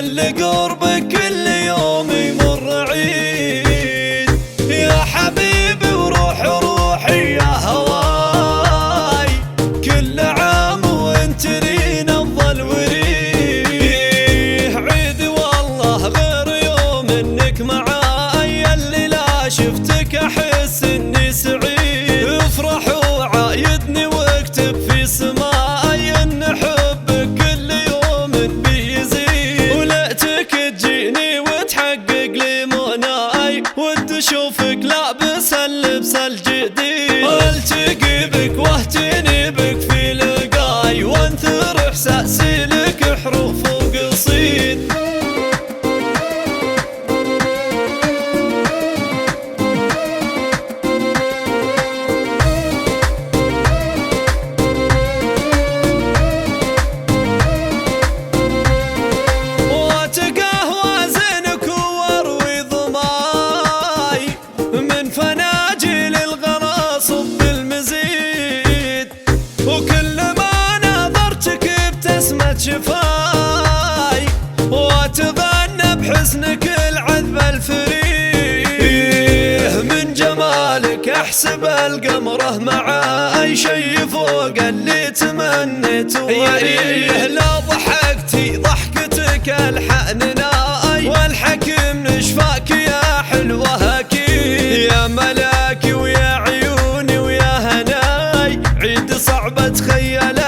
كل قربك كل يوم يمر عيد يا حبيبي وروح روحي يا هواي كل عام وانت لينا افضل وريه عيد والله غير يوم انك معاي اللي لا شفتك احس اني سعيد افرح وعايدني واكتب في سماي ان حبك كل يوم بيزيد ولقتك تجيني وتحقق لي مناي ودي اشوفك لابس اللبس الجديد التقي بك واهتني بك في لقاي وانثر احساسي لك حروف وقصيد وكل ما نظرتك ابتسمت شفاي واتغنى بحسنك العذب الفريه من جمالك احسب القمره معاي شي فوق اللي تمنيته وريه لا ضحكتي ضحكتك الحنناي والحكيم نشفاك يا حلوه اكيد يا ملاكي ويا عيوني ويا هناي عيد صعب اتخيل